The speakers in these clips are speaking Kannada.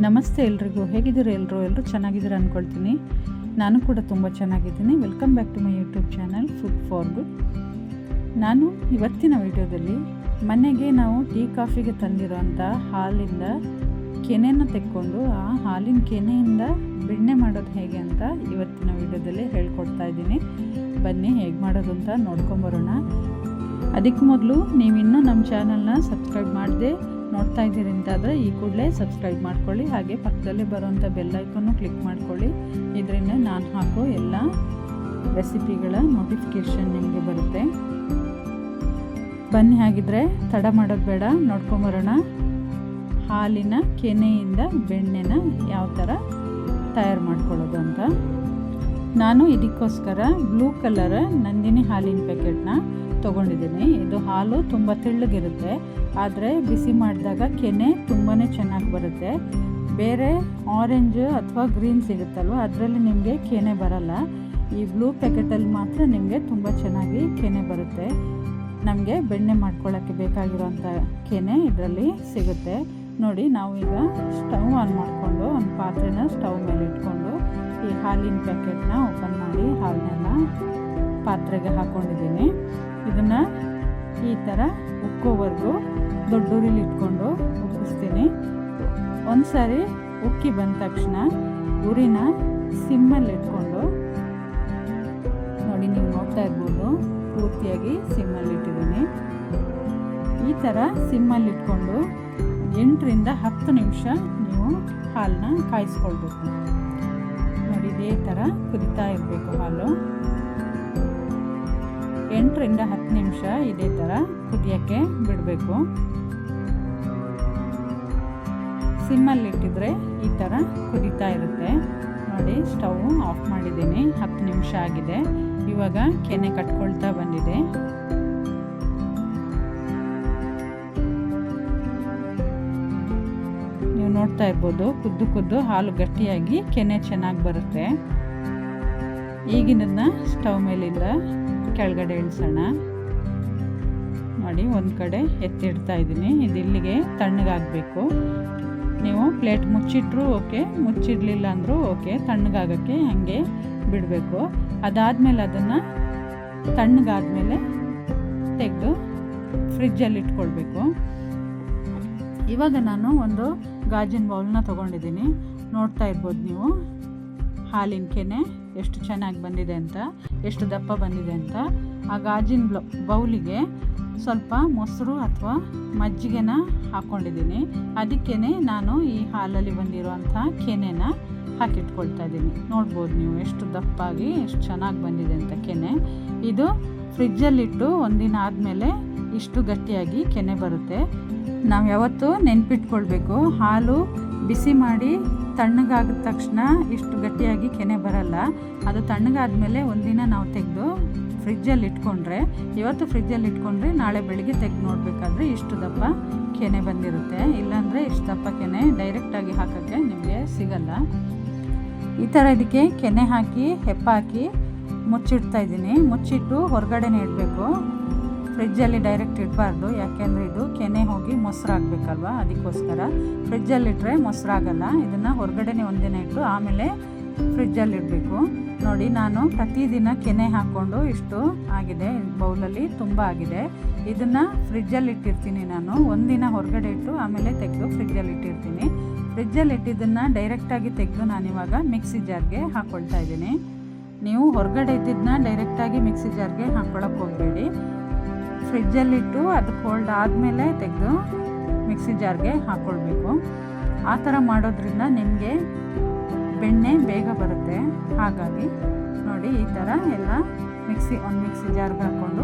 ನಮಸ್ತೆ ಎಲ್ರಿಗೂ. ಹೇಗಿದ್ದೀರಾ ಎಲ್ಲರೂ ಚೆನ್ನಾಗಿದ್ದೀರಾ ಅಂದ್ಕೊಳ್ತೀನಿ. ನಾನು ಕೂಡ ತುಂಬ ಚೆನ್ನಾಗಿದ್ದೀನಿ. Welcome back to my YouTube channel food for good. ನಾನು ಇವತ್ತಿನ ವಿಡಿಯೋದಲ್ಲಿ ಮನೆಗೆ ನಾವು ಟೀ ಕಾಫಿಗೆ ತಂದಿರೋಂಥ ಹಾಲಿಂದ ಕೆನೆಯನ್ನು ತೆಕ್ಕೊಂಡು ಆ ಹಾಲಿನ ಕೆನೆಯಿಂದ ಬೆಣ್ಣೆ ಮಾಡೋದು ಹೇಗೆ ಅಂತ ಇವತ್ತಿನ ವಿಡಿಯೋದಲ್ಲಿ ಹೇಳ್ಕೊಡ್ತಾ ಇದ್ದೀನಿ. ಬನ್ನಿ ಹೇಗೆ ಮಾಡೋದು ಅಂತ ನೋಡ್ಕೊಂಬರೋಣ. ಅದಕ್ಕೆ ಮೊದಲು ನೀವಿನ್ನೂ ನಮ್ಮ ಚಾನಲ್ನ ಸಬ್ಸ್ಕ್ರೈಬ್ ಮಾಡದೆ ನೋಡ್ತಾ ಇದ್ದೀರಿ ಅಂತಾದರೆ ಈ ಕೂಡಲೇ ಸಬ್ಸ್ಕ್ರೈಬ್ ಮಾಡ್ಕೊಳ್ಳಿ. ಹಾಗೆ ಪಕ್ಕದಲ್ಲೇ ಬರೋವಂಥ ಬೆಲ್ ಐಕನ್ನು ಕ್ಲಿಕ್ ಮಾಡ್ಕೊಳ್ಳಿ. ಇದರಿಂದ ನಾನು ಹಾಕೋ ಎಲ್ಲ ರೆಸಿಪಿಗಳ ನೋಟಿಫಿಕೇಷನ್ ನಿಮಗೆ ಬರುತ್ತೆ. ಬನ್ನಿ, ಹಾಗಿದ್ರೆ ತಡ ಮಾಡೋದು ಬೇಡ, ನೋಡ್ಕೊಂಬರೋಣ ಹಾಲಿನ ಕೆನೆಯಿಂದ ಬೆಣ್ಣೆನ ಯಾವ ಥರ ತಯಾರು ಮಾಡ್ಕೊಳ್ಳೋದು ಅಂತ. ನಾನು ಇದಕ್ಕೋಸ್ಕರ ಬ್ಲೂ ಕಲರ್ ನಂದಿನಿ ಹಾಲಿನ ಪ್ಯಾಕೆಟ್ನ ತೊಗೊಂಡಿದ್ದೀನಿ. ಇದು ಹಾಲು ತುಂಬ ತೆಳ್ಳಗಿರುತ್ತೆ, ಆದರೆ ಬಿಸಿ ಮಾಡಿದಾಗ ಕೆನೆ ತುಂಬಾ ಚೆನ್ನಾಗಿ ಬರುತ್ತೆ. ಬೇರೆ ಆರೆಂಜ್ ಅಥವಾ ಗ್ರೀನ್ ಸಿಗುತ್ತಲ್ವ, ಅದರಲ್ಲಿ ನಿಮಗೆ ಕೆನೆ ಬರಲ್ಲ. ಈ ಬ್ಲೂ ಪ್ಯಾಕೆಟಲ್ಲಿ ಮಾತ್ರ ನಿಮಗೆ ತುಂಬ ಚೆನ್ನಾಗಿ ಕೆನೆ ಬರುತ್ತೆ. ನಮಗೆ ಬೆಣ್ಣೆ ಮಾಡ್ಕೊಳ್ಳೋಕ್ಕೆ ಬೇಕಾಗಿರೋಂಥ ಕೆನೆ ಇದರಲ್ಲಿ ಸಿಗುತ್ತೆ. ನೋಡಿ, ನಾವು ಈಗ ಸ್ಟವ್ ಆನ್ ಮಾಡಿಕೊಂಡು ಒಂದು ಪಾತ್ರೆನ ಸ್ಟವ್ ಮೇಲೆ ಇಟ್ಕೊಂಡು ಈ ಹಾಲಿನ ಪ್ಯಾಕೆಟ್ನ ಓಪನ್ ಮಾಡಿ ಹಾಲನ್ನೆಲ್ಲ ಪಾತ್ರೆಗೆ ಹಾಕ್ಕೊಂಡಿದ್ದೀನಿ. ಇದನ್ನು ಈ ಥರ ಉಕ್ಕೋವರೆಗೂ ದೊಡ್ಡ ಉರಿಲಿ ಇಟ್ಕೊಂಡು ಉಕ್ಕಿಸ್ತೀನಿ. ಒಂದು ಸಾರಿ ಉಕ್ಕಿ ಬಂದ ತಕ್ಷಣ ಉರಿನ ಸಿಮ್ಮಲ್ಲಿ ಇಟ್ಕೊಂಡು, ನೋಡಿ ನೀವು ನೋಡ್ತಾ ಇರ್ಬೋದು, ಪೂರ್ತಿಯಾಗಿ ಸಿಮ್ಮಲ್ಲಿ ಇಟ್ಟಿದ್ದೀನಿ. ಈ ಥರ ಸಿಮ್ಮಲ್ಲಿ ಇಟ್ಕೊಂಡು 8ರಿಂದ 10 ನಿಮಿಷ ನೀವು ಹಾಲನ್ನ ಕಾಯಿಸ್ಕೊಳ್ಬೇಕು. ನೋಡಿ, ಇದೇ ಥರ ಕುದಿತಾ ಇರಬೇಕು ಹಾಲು. 8ರಿಂದ 10 ನಿಮಿಷ ಇದೇ ಥರ ಕುದಿಯೋಕ್ಕೆ ಬಿಡಬೇಕು. ಸಿಮ್ಮಲ್ಲಿಟ್ಟಿದ್ರೆ ಈ ಥರ ಕುದೀತಾ ಇರುತ್ತೆ. ನೋಡಿ, ಸ್ಟವ್ ಆಫ್ ಮಾಡಿದ್ದೀನಿ. 10 ನಿಮಿಷ ಆಗಿದೆ. ಇವಾಗ ಕೆನೆ ಕಟ್ಕೊಳ್ತಾ ಬಂದಿದೆ. ನೀವು ನೋಡ್ತಾ ಇರ್ಬೋದು, ಕುದ್ದು ಹಾಲು ಗಟ್ಟಿಯಾಗಿ ಕೆನೆ ಚೆನ್ನಾಗಿ ಬರುತ್ತೆ. ಈಗಿನದನ್ನ ಸ್ಟವ್ ಮೇಲಿಂದ ಕೆಳಗಡೆ ಇಳಿಸೋಣ. ನೋಡಿ, ಒಂದು ಕಡೆ ಎತ್ತಿಡ್ತಾ ಇದ್ದೀನಿ. ಇದು ಇಲ್ಲಿಗೆ ತಣ್ಣಗಾಗಬೇಕು. ನೀವು ಪ್ಲೇಟ್ ಮುಚ್ಚಿಟ್ರೂ ಓಕೆ, ಮುಚ್ಚಿಡಲಿಲ್ಲ ಅಂದರೂ ಓಕೆ, ತಣ್ಣಗಾಗೋಕ್ಕೆ ಹಾಗೆ ಬಿಡಬೇಕು. ಅದಾದಮೇಲೆ ಅದನ್ನು ತಣ್ಣಗಾದ್ಮೇಲೆ ತೆಗೆದು ಫ್ರಿಜ್ಜಲ್ಲಿ ಇಟ್ಕೊಳ್ಬೇಕು. ಇವಾಗ ನಾನು ಒಂದು ಗಾಜಿನ ಬೌಲ್ನ ತೊಗೊಂಡಿದ್ದೀನಿ. ನೋಡ್ತಾ ಇರ್ಬೋದು ನೀವು ಹಾಲಿನ ಕೆನೆ ಎಷ್ಟು ಚೆನ್ನಾಗಿ ಬಂದಿದೆ ಅಂತ, ಎಷ್ಟು ದಪ್ಪ ಬಂದಿದೆ ಅಂತ. ಆ ಗಾಜಿನ ಬೌಲಿಗೆ ಸ್ವಲ್ಪ ಮೊಸರು ಅಥವಾ ಮಜ್ಜಿಗೆನ ಹಾಕ್ಕೊಂಡಿದ್ದೀನಿ. ಅದಕ್ಕೇ ನಾನು ಈ ಹಾಲಲ್ಲಿ ಬಂದಿರೋಂಥ ಕೆನೆನ ಹಾಕಿಟ್ಕೊಳ್ತಾ ಇದ್ದೀನಿ. ನೋಡ್ಬೋದು ನೀವು ಎಷ್ಟು ದಪ್ಪಾಗಿ ಎಷ್ಟು ಚೆನ್ನಾಗಿ ಬಂದಿದೆ ಅಂತ ಕೆನೆ. ಇದು ಫ್ರಿಜ್ಜಲ್ಲಿಟ್ಟು ಒಂದಿನ ಆದಮೇಲೆ ಇಷ್ಟು ಗಟ್ಟಿಯಾಗಿ ಕೆನೆ ಬರುತ್ತೆ. ನಾವು ಯಾವತ್ತೂ ನೆನ್ಪಿಟ್ಕೊಳ್ಬೇಕು, ಹಾಲು ಬಿಸಿ ಮಾಡಿ ತಣ್ಣಗಾದ ತಕ್ಷಣ ಇಷ್ಟು ಗಟ್ಟಿಯಾಗಿ ಕೆನೆ ಬರಲ್ಲ. ಅದು ತಣ್ಣಗಾದ್ಮೇಲೆ ಒಂದಿನ ನಾವು ತೆಗೆದು ಫ್ರಿಜ್ಜಲ್ಲಿ ಇಟ್ಕೊಂಡ್ರೆ, ಇವತ್ತು ಫ್ರಿಜ್ಜಲ್ಲಿ ಇಟ್ಕೊಂಡ್ರೆ ನಾಳೆ ಬೆಳಿಗ್ಗೆ ತೆಗೆದು ನೋಡಬೇಕಾದ್ರೆ ಇಷ್ಟು ದಪ್ಪ ಕೆನೆ ಬಂದಿರುತ್ತೆ. ಇಲ್ಲಾಂದರೆ ಇಷ್ಟು ದಪ್ಪ ಕೆನೆ ಡೈರೆಕ್ಟಾಗಿ ಹಾಕೋಕ್ಕೆ ನಿಮಗೆ ಸಿಗಲ್ಲ. ಈ ಥರ ಇದಕ್ಕೆ ಕೆನೆ ಹಾಕಿ ಹೆಪ್ಪಾಕಿ ಮುಚ್ಚಿಡ್ತಾ ಇದ್ದೀನಿ. ಮುಚ್ಚಿಟ್ಟು ಹೊರಗಡೆನೇ ಇಡಬೇಕು. ಫ್ರಿಜ್ಜಲ್ಲಿ ಡೈರೆಕ್ಟ್ ಇಡಬಾರ್ದು, ಯಾಕೆಂದರೆ ಇದು ಕೆನೆ ಹೋಗಿ ಮೊಸರಾಗಬೇಕಲ್ವ, ಅದಕ್ಕೋಸ್ಕರ. ಫ್ರಿಜ್ಜಲ್ಲಿಟ್ಟರೆ ಮೊಸರಾಗಲ್ಲ. ಇದನ್ನು ಹೊರಗಡೆನೇ ಒಂದಿನ ಇಟ್ಟು ಆಮೇಲೆ ಫ್ರಿಜ್ಜಲ್ಲಿ ಇಡಬೇಕು. ನೋಡಿ, ನಾನು ಪ್ರತಿದಿನ ಕೆನೆ ಹಾಕ್ಕೊಂಡು ಇಷ್ಟು ಆಗಿದೆ. ಬೌಲಲ್ಲಿ ತುಂಬ ಆಗಿದೆ. ಇದನ್ನು ಫ್ರಿಜ್ಜಲ್ಲಿ ಇಟ್ಟಿರ್ತೀನಿ ನಾನು. ಒಂದಿನ ಹೊರಗಡೆ ಇಟ್ಟು ಆಮೇಲೆ ತೆಗೆದು ಫ್ರಿಜ್ಜಲ್ಲಿ ಇಟ್ಟಿರ್ತೀನಿ. ಫ್ರಿಜ್ಜಲ್ಲಿ ಇಟ್ಟಿದ್ದನ್ನು ಡೈರೆಕ್ಟಾಗಿ ತೆಗೆದು ನಾನಿವಾಗ ಮಿಕ್ಸಿ ಜಾರ್ಗೆ ಹಾಕ್ಕೊಳ್ತಾ ಇದ್ದೀನಿ. ನೀವು ಹೊರಗಡೆ ಇದ್ದಿದ್ದನ್ನ ಡೈರೆಕ್ಟಾಗಿ ಮಿಕ್ಸಿ ಜಾರ್ಗೆ ಹಾಕ್ಕೊಳಕ್ಕೆ ಹೋಗಬೇಡಿ. ಫ್ರಿಜ್ಜಲ್ಲಿಟ್ಟು ಅದು ಕೋಲ್ಡ್ ಆದಮೇಲೆ ತೆಗೆದು ಮಿಕ್ಸಿ ಜಾರ್ಗೆ ಹಾಕ್ಕೊಳ್ಬೇಕು. ಆ ಥರ ಮಾಡೋದ್ರಿಂದ ನಿಮಗೆ ಬೆಣ್ಣೆ ಬೇಗ ಬರುತ್ತೆ. ಹಾಗಾಗಿ ನೋಡಿ, ಈ ಥರ ಎಲ್ಲ ಒಂದು ಮಿಕ್ಸಿ ಜಾರ್ಗೆ ಹಾಕ್ಕೊಂಡು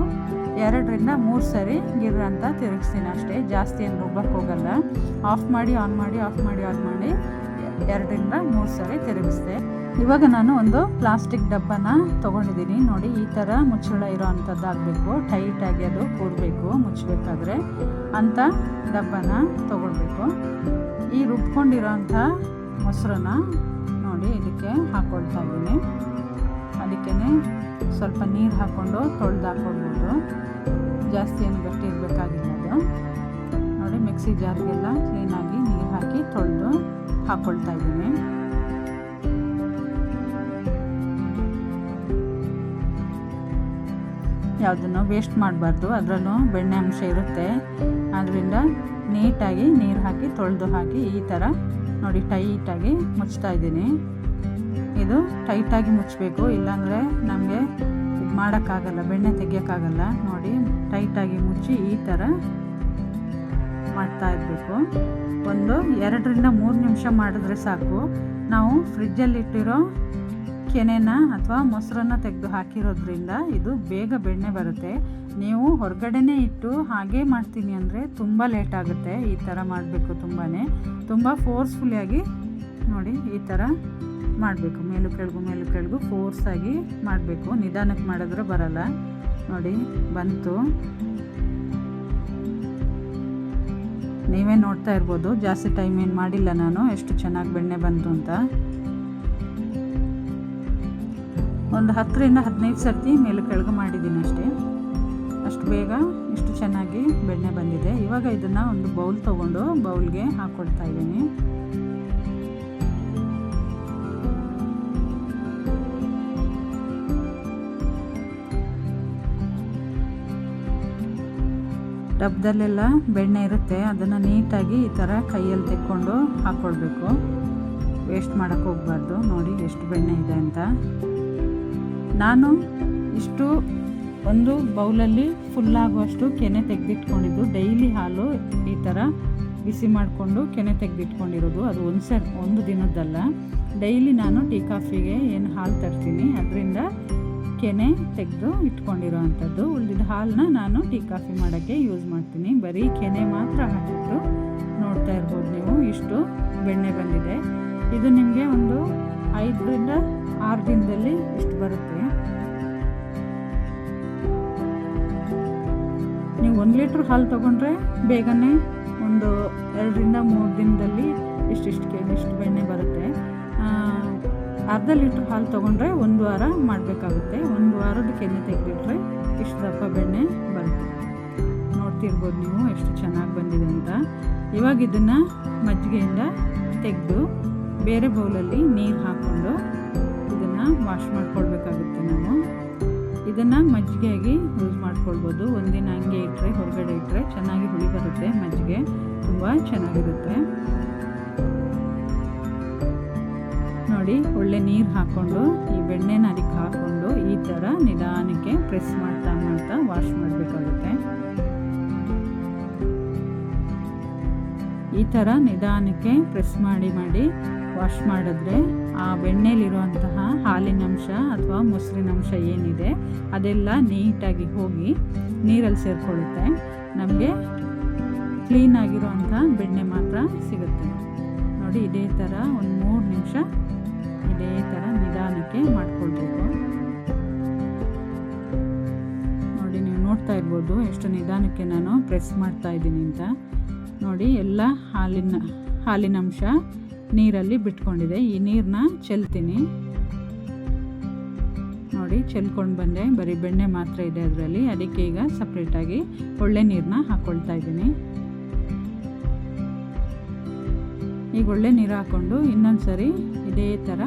2ರಿಂದ 3 ಸರಿ ಗಿರ್ರ ಅಂತ ತಿರುಗಿಸ್ತೀನಿ ಅಷ್ಟೇ. ಜಾಸ್ತಿ ಏನು ರುಬ್ಬಕ್ಕೆ ಹೋಗಲ್ಲ. ಆಫ್ ಮಾಡಿ ಆನ್ ಮಾಡಿ, ಆಫ್ ಮಾಡಿ ಆನ್ ಮಾಡಿ 2ರಿಂದ 3 ಸರಿ ತಿರುಗಿಸ್ದೆ. ಇವಾಗ ನಾನು ಒಂದು ಪ್ಲಾಸ್ಟಿಕ್ ಡಬ್ಬನ ತೊಗೊಂಡಿದ್ದೀನಿ. ನೋಡಿ, ಈ ಥರ ಮುಚ್ಚಳ ಇರೋ ಅಂಥದ್ದಾಗಬೇಕು. ಟೈಟಾಗಿ ಅದು ಕೂರಬೇಕು ಮುಚ್ಚಬೇಕಾದ್ರೆ. ಅಂಥ ಡಬ್ಬನ ತೊಗೊಳ್ಬೇಕು. ಈ ರುಬ್ಕೊಂಡಿರೋ ಅಂಥ ಮೊಸರನ್ನ ನೋಡಿ ಇದಕ್ಕೆ ಹಾಕ್ಕೊಳ್ತಾ ಇದ್ದೀನಿ. ಅದಕ್ಕೇ ಸ್ವಲ್ಪ ನೀರು ಹಾಕ್ಕೊಂಡು ತೊಳೆದು ಹಾಕ್ಕೊಳ್ಬೋದು. ಜಾಸ್ತಿ ಏನು ಗಟ್ಟಿ ಇರಬೇಕಾಗಿಲ್ಲ ಅದು. ನೋಡಿ, ಮಿಕ್ಸಿ ಜಾರ್ಗೆಲ್ಲ ಕ್ಲೀನಾಗಿ ನೀರು ಹಾಕಿ ತೊಳೆದು ಹಾಕ್ಕೊಳ್ತಾ ಇದ್ದೀನಿ. ಯಾವುದನ್ನು ವೇಸ್ಟ್ ಮಾಡಬಾರ್ದು, ಅದರಲ್ಲೂ ಬೆಣ್ಣೆ ಅಂಶ ಇರುತ್ತೆ. ಆದ್ದರಿಂದ ನೀಟಾಗಿ ನೀರು ಹಾಕಿ ತೊಳೆದು ಹಾಕಿ ಈ ಥರ ನೋಡಿ ಟೈಟಾಗಿ ಮುಚ್ತಾ ಇದ್ದೀನಿ. ಇದು ಟೈಟಾಗಿ ಮುಚ್ಚಬೇಕು, ಇಲ್ಲಾಂದರೆ ನಮಗೆ ಇದು ಮಾಡೋಕ್ಕಾಗಲ್ಲ, ಬೆಣ್ಣೆ ತೆಗಿಯೋಕ್ಕಾಗಲ್ಲ. ನೋಡಿ ಟೈಟಾಗಿ ಮುಚ್ಚಿ ಈ ಥರ ಮಾಡ್ತಾ ಇರಬೇಕು. ಒಂದು 2ರಿಂದ 3 ನಿಮಿಷ ಮಾಡಿದ್ರೆ ಸಾಕು. ನಾವು ಫ್ರಿಜ್ಜಲ್ಲಿಟ್ಟಿರೋ ಕೆನೆನ ಅಥವಾ ಮೊಸರನ್ನು ತೆಗೆದು ಹಾಕಿರೋದ್ರಿಂದ ಇದು ಬೇಗ ಬೆಣ್ಣೆ ಬರುತ್ತೆ. ನೀವು ಹೊರಗಡೆನೇ ಇಟ್ಟು ಹಾಗೇ ಮಾಡ್ತೀನಿ ಅಂದರೆ ತುಂಬ ಲೇಟ್ ಆಗುತ್ತೆ. ಈ ಥರ ಮಾಡಬೇಕು, ತುಂಬ ಫೋರ್ಸ್ಫುಲ್ಲಿಯಾಗಿ ನೋಡಿ ಈ ಥರ ಮಾಡಬೇಕು. ಮೇಲು ಕೆಳಗು ಫೋರ್ಸಾಗಿ ಮಾಡಬೇಕು. ನಿಧಾನಕ್ಕೆ ಮಾಡಿದ್ರೆ ಬರಲ್ಲ. ನೋಡಿ ಬಂತು, ನೀವೇ ನೋಡ್ತಾ ಇರ್ಬೋದು. ಜಾಸ್ತಿ ಟೈಮ್ ಏನು ಮಾಡಿಲ್ಲ ನಾನು, ಎಷ್ಟು ಚೆನ್ನಾಗಿ ಬೆಣ್ಣೆ ಬಂತು ಅಂತ. ಒಂದು 10ರಿಂದ 15 ಸರ್ತಿ ಮೇಲು ಕೆಳಗು ಮಾಡಿದ್ದೀನಿ ಅಷ್ಟೇ. ಅಷ್ಟು ಬೇಗ ಇಷ್ಟು ಚೆನ್ನಾಗಿ ಬೆಣ್ಣೆ ಬಂದಿದೆ. ಇವಾಗ ಇದನ್ನು ಒಂದು ಬೌಲ್ ತೊಗೊಂಡು ಬೌಲ್ಗೆ ಹಾಕ್ಕೊಳ್ತಾ ಇದ್ದೀನಿ. ಡಬ್ಬದಲ್ಲೆಲ್ಲ ಬೆಣ್ಣೆ ಇರುತ್ತೆ, ಅದನ್ನು ನೀಟಾಗಿ ಈ ಥರ ಕೈಯಲ್ಲಿ ತೆಕ್ಕೊಂಡು ಹಾಕ್ಕೊಳ್ಬೇಕು. ವೇಸ್ಟ್ ಮಾಡೋಕ್ಕೆ ಹೋಗಬಾರ್ದು. ನೋಡಿ ಎಷ್ಟು ಬೆಣ್ಣೆ ಇದೆ ಅಂತ. ನಾನು ಇಷ್ಟು ಒಂದು ಬೌಲಲ್ಲಿ ಫುಲ್ಲಾಗುವಷ್ಟು ಕೆನೆ ತೆಗೆದಿಟ್ಕೊಂಡಿದ್ದು. ಡೈಲಿ ಹಾಲು ಈ ಥರ ಬಿಸಿ ಮಾಡಿಕೊಂಡು ಕೆನೆ ತೆಗೆದಿಟ್ಕೊಂಡಿರೋದು. ಅದು ಒಂದು ದಿನದ್ದಲ್ಲ. ಡೈಲಿ ನಾನು ಟೀ ಕಾಫಿಗೆ ಏನು ಹಾಲು ತರ್ತೀನಿ ಅದರಿಂದ ಕೆನೆ ತೆಗೆದು ಇಟ್ಕೊಂಡಿರೋ ಅಂಥದ್ದು. ಉಳಿದಿದ್ದ ಹಾಲನ್ನ ನಾನು ಟೀ ಕಾಫಿ ಮಾಡೋಕ್ಕೆ ಯೂಸ್ ಮಾಡ್ತೀನಿ. ಬರೀ ಕೆನೆ ಮಾತ್ರ ಹಾಕಿಟ್ಟು ನೋಡ್ತಾ ಇರ್ಬೋದು ನೀವು, ಇಷ್ಟು ಬೆಣ್ಣೆ ಬಂದಿದೆ. ಇದು ನಿಮಗೆ ಒಂದು 5ರಿಂದ 6 ದಿನದಲ್ಲಿ ಇಷ್ಟು ಬರುತ್ತೆ. ನೀವು 1 ಲೀಟ್ರ್ ಹಾಲು ತೊಗೊಂಡ್ರೆ ಬೇಗನೆ ಒಂದು 2ರಿಂದ 3 ದಿನದಲ್ಲಿ ಇಷ್ಟು ಬೆಣ್ಣೆ ಬರುತ್ತೆ. ಅರ್ಧ ಲೀಟ್ರ್ ಹಾಲು ತೊಗೊಂಡ್ರೆ 1 ವಾರ ಮಾಡಬೇಕಾಗುತ್ತೆ. 1 ವಾರದ ಕೆನೆ ತೆಗೆದಿಟ್ರೆ ಇಷ್ಟು ದಪ್ಪ ಬೆಣ್ಣೆ ಬರುತ್ತೆ. ನೋಡ್ತಿರ್ಬೋದು ನೀವು ಎಷ್ಟು ಚೆನ್ನಾಗಿ ಬಂದಿದೆ ಅಂತ. ಇವಾಗ ಇದನ್ನು ಮಜ್ಜಿಗೆಯಿಂದ ತೆಗೆದು ಬೇರೆ ಬೌಲಲ್ಲಿ ನೀರು ಹಾಕ್ಕೊಂಡು ಇದನ್ನು ವಾಶ್ ಮಾಡ್ಕೊಳ್ಬೇಕಾಗುತ್ತೆ. ನಾವು ಇದನ್ನು ಮಜ್ಜಿಗೆಯಾಗಿ ಯೂಸ್ ಮಾಡ್ಕೊಳ್ಬೋದು. ಒಂದಿನ ಹಂಗೆ ಇಟ್ಟರೆ, ಹೊರಗಡೆ ಇಟ್ಟರೆ ಚೆನ್ನಾಗಿ ಹುಳಿ ಬರುತ್ತೆ. ಮಜ್ಜಿಗೆ ತುಂಬ ಚೆನ್ನಾಗಿರುತ್ತೆ. ನೋಡಿ ಒಳ್ಳೆ ನೀರು ಹಾಕ್ಕೊಂಡು ಈ ಬೆಣ್ಣೆನ ಅದಕ್ಕೆ ಹಾಕ್ಕೊಂಡು ಈ ಥರ ನಿಧಾನಕ್ಕೆ ಪ್ರೆಸ್ ಮಾಡ್ತಾ ವಾಶ್ ಮಾಡಬೇಕಾಗುತ್ತೆ. ಈ ಥರ ನಿಧಾನಕ್ಕೆ ಪ್ರೆಸ್ ಮಾಡಿ ವಾಶ್ ಮಾಡಿದ್ರೆ ಆ ಬೆಣ್ಣೆಲಿರುವಂತಹ ಹಾಲಿನಂಶ ಅಥವಾ ಮೊಸರಿನಂಶ ಏನಿದೆ ಅದೆಲ್ಲ ನೀಟಾಗಿ ಹೋಗಿ ನೀರಲ್ಲಿ ಸೇರಿಕೊಳ್ಳುತ್ತೆ. ನಮಗೆ ಕ್ಲೀನಾಗಿರುವಂಥ ಬೆಣ್ಣೆ ಮಾತ್ರ ಸಿಗುತ್ತೆ. ನೋಡಿ ಇದೇ ಥರ ಒಂದು 3 ನಿಮಿಷ ಇದೇ ಥರ ನಿಧಾನಕ್ಕೆ ಮಾಡ್ಕೊಳ್ಬೇಕು. ನೋಡಿ ನೀವು ನೋಡ್ತಾ ಇರ್ಬೋದು ಎಷ್ಟು ನಿಧಾನಕ್ಕೆ ನಾನು ಪ್ರೆಸ್ ಮಾಡ್ತಾ ಇದ್ದೀನಿ ಅಂತ. ನೋಡಿ ಎಲ್ಲ ಹಾಲಿನಂಶ ನೀರಲ್ಲಿ ಬಿಟ್ಕೊಂಡಿದೆ. ಈ ನೀರನ್ನ ಚೆಲ್ತೀನಿ. ನೋಡಿ ಚೆಲ್ಕೊಂಡು ಬಂದೆ. ಬರೀ ಬೆಣ್ಣೆ ಮಾತ್ರ ಇದೆ ಅದರಲ್ಲಿ. ಅದಕ್ಕೆ ಈಗ ಸಪ್ರೇಟಾಗಿ ಒಳ್ಳೆ ನೀರನ್ನ ಹಾಕ್ಕೊಳ್ತಾ ಇದ್ದೀನಿ. ಈಗ ಒಳ್ಳೆ ನೀರು ಹಾಕ್ಕೊಂಡು ಇನ್ನೊಂದು ಸರಿ ಇದೇ ಥರ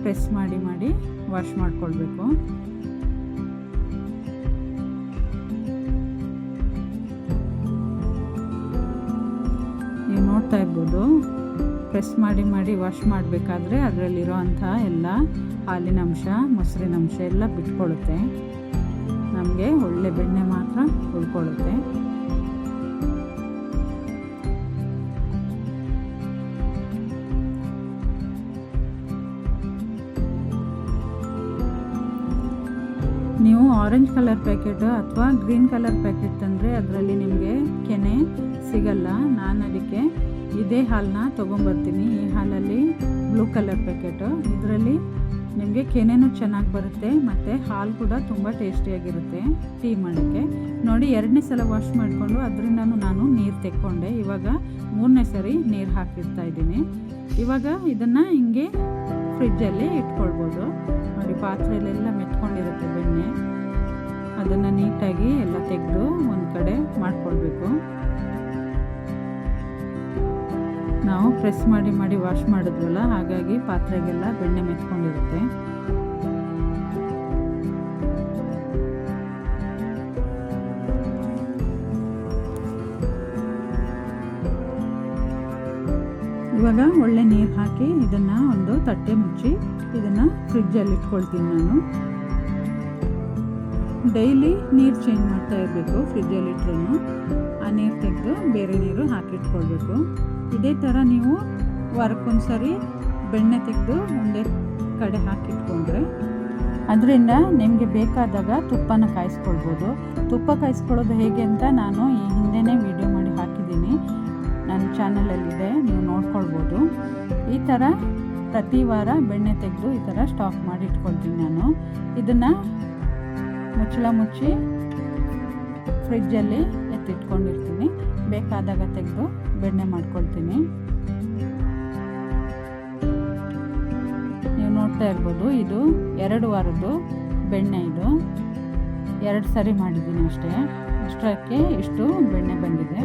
ಪ್ರೆಸ್ ಮಾಡಿ ವಾಶ್ ಮಾಡ್ಕೊಳ್ಬೇಕು. ನೀವು ನೋಡ್ತಾ ಇರ್ಬೋದು ಪ್ರೆಸ್ ಮಾಡಿ ವಾಶ್ ಮಾಡಬೇಕಾದ್ರೆ ಅದರಲ್ಲಿರೋ ಅಂಥ ಎಲ್ಲ ಹಾಲಿನಂಶ ಮೊಸರಿನಂಶ ಎಲ್ಲ ಬಿಟ್ಕೊಳ್ಳುತ್ತೆ. ನಮಗೆ ಒಳ್ಳೆ ಬೆಣ್ಣೆ ಮಾತ್ರ ಉಳ್ಕೊಳ್ಳುತ್ತೆ. ನೀವು ಆರೆಂಜ್ ಕಲರ್ ಪ್ಯಾಕೆಟ್ ಅಥವಾ ಗ್ರೀನ್ ಕಲರ್ ಪ್ಯಾಕೆಟ್ ತಂದರೆ ಅದರಲ್ಲಿ ನಿಮಗೆ ಕೆನೆ ಸಿಗಲ್ಲ. ನಾನು ಅದಕ್ಕೆ ಇದೇ ಹಾಲನ್ನ ತೊಗೊಂಬರ್ತೀನಿ. ಈ ಹಾಲಲ್ಲಿ ಬ್ಲೂ ಕಲರ್ ಪ್ಯಾಕೆಟು. ಇದರಲ್ಲಿ ನಿಮಗೆ ಕೆನೆನೂ ಚೆನ್ನಾಗಿ ಬರುತ್ತೆ ಮತ್ತು ಹಾಲು ಕೂಡ ತುಂಬ ಟೇಸ್ಟಿಯಾಗಿರುತ್ತೆ ಟೀ ಮಾಡೋಕ್ಕೆ. ನೋಡಿ 2ನೇ ಸಲ ವಾಶ್ ಮಾಡಿಕೊಂಡು ಅದರಿಂದನೂ ನಾನು ನೀರು ತೆಕ್ಕೊಂಡೆ. ಇವಾಗ 3ನೇ ಸರಿ ನೀರು ಹಾಕಿರ್ತಾ ಇದ್ದೀನಿ. ಇವಾಗ ಇದನ್ನು ಹಿಂಗೆ ಫ್ರಿಜ್ಜಲ್ಲಿ ಇಟ್ಕೊಳ್ಬೋದು. ನೋಡಿ ಪಾತ್ರೆಯಲ್ಲೆಲ್ಲ ಮೆತ್ಕೊಂಡಿರುತ್ತೆ ಬೆಣ್ಣೆ. ಅದನ್ನು ನೀಟಾಗಿ ಎಲ್ಲ ತೆಗೆದು ಒಂದು ಕಡೆ ಮಾಡ್ಕೊಳ್ಬೇಕು. ನಾವು ಪ್ರೆಸ್ ಮಾಡಿ ಮಾಡಿ ವಾಶ್ ಮಾಡಿದ್ವಲ್ಲ, ಹಾಗಾಗಿ ಪಾತ್ರೆಗೆಲ್ಲ ಬೆಣ್ಣೆ ಮೆತ್ಕೊಂಡಿರುತ್ತೆ. ಇವಾಗ ಒಳ್ಳೆ ನೀರು ಹಾಕಿ ಇದನ್ನು ಒಂದು ತಟ್ಟೆ ಮುಚ್ಚಿ ಇದನ್ನು ಫ್ರಿಜ್ಜಲ್ಲಿ ಇಟ್ಕೊಳ್ತೀನಿ ನಾನು. ಡೈಲಿ ನೀರು ಚೇಂಜ್ ಮಾಡ್ತಾ ಇರಬೇಕು. ಫ್ರಿಜ್ಜಲ್ಲಿ ಇಟ್ರೂ ಆ ನೀರು ತೆಗೆದು ಬೇರೆ ನೀರು ಹಾಕಿಟ್ಕೊಳ್ಬೇಕು. ಇದೇ ಥರ ನೀವು ವಾರಕ್ಕೊಂದ್ಸರಿ ಬೆಣ್ಣೆ ತೆಗೆದು ಒಂದೇ ಕಡೆ ಹಾಕಿಟ್ಕೊಂಡ್ರೆ ಅದರಿಂದ ನಿಮಗೆ ಬೇಕಾದಾಗ ತುಪ್ಪನ ಕಾಯಿಸ್ಕೊಳ್ಬೋದು. ತುಪ್ಪ ಕಾಯಿಸ್ಕೊಳ್ಳೋದು ಹೇಗೆ ಅಂತ ನಾನು ಈ ಹಿಂದೆನೇ ವಿಡಿಯೋ ಮಾಡಿ ಹಾಕಿದ್ದೀನಿ, ನನ್ನ ಚಾನಲಲ್ಲಿದೆ, ನೀವು ನೋಡ್ಕೊಳ್ಬೋದು. ಈ ಥರ ಪ್ರತಿ ವಾರ ಬೆಣ್ಣೆ ತೆಗೆದು ಈ ಥರ ಸ್ಟಾಕ್ ಮಾಡಿ ಇಟ್ಕೊಳ್ತೀನಿ ನಾನು. ಇದನ್ನು ಮುಚ್ಚಳ ಮುಚ್ಚಿ ಫ್ರಿಜ್ಜಲ್ಲಿ ಎತ್ತಿಟ್ಕೊಂಡಿರ್ತೀನಿ. ಬೇಕಾದಾಗ ತೆಗೆದು ಬೆಣ್ಣೆ ಮಾಡ್ಕೊಳ್ತೀನಿ. ನೀವು ನೋಡ್ತಾ ಇರ್ಬೋದು, ಇದು 2 ವಾರದ್ದು ಬೆಣ್ಣೆ. ಇದು 2 ಸರಿ ಮಾಡಿದ್ದೀನಿ ಅಷ್ಟೇ, ಅಷ್ಟಕ್ಕೆ ಇಷ್ಟು ಬೆಣ್ಣೆ ಬಂದಿದೆ.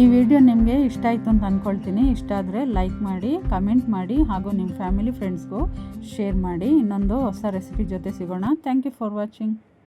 ಈ ವಿಡಿಯೋ ನಿಮಗೆ ಇಷ್ಟ ಆಯಿತು ಅಂತ ಅಂದ್ಕೊಳ್ತೀನಿ. ಇಷ್ಟ ಆದರೆ ಲೈಕ್ ಮಾಡಿ, ಕಮೆಂಟ್ ಮಾಡಿ, ಹಾಗೂ ನಿಮ್ಮ ಫ್ಯಾಮಿಲಿ ಫ್ರೆಂಡ್ಸ್ಗೂ ಶೇರ್ ಮಾಡಿ. ಇನ್ನೊಂದು ಹೊಸ ರೆಸಿಪಿ ಜೊತೆ ಸಿಗೋಣ. Thank you for watching.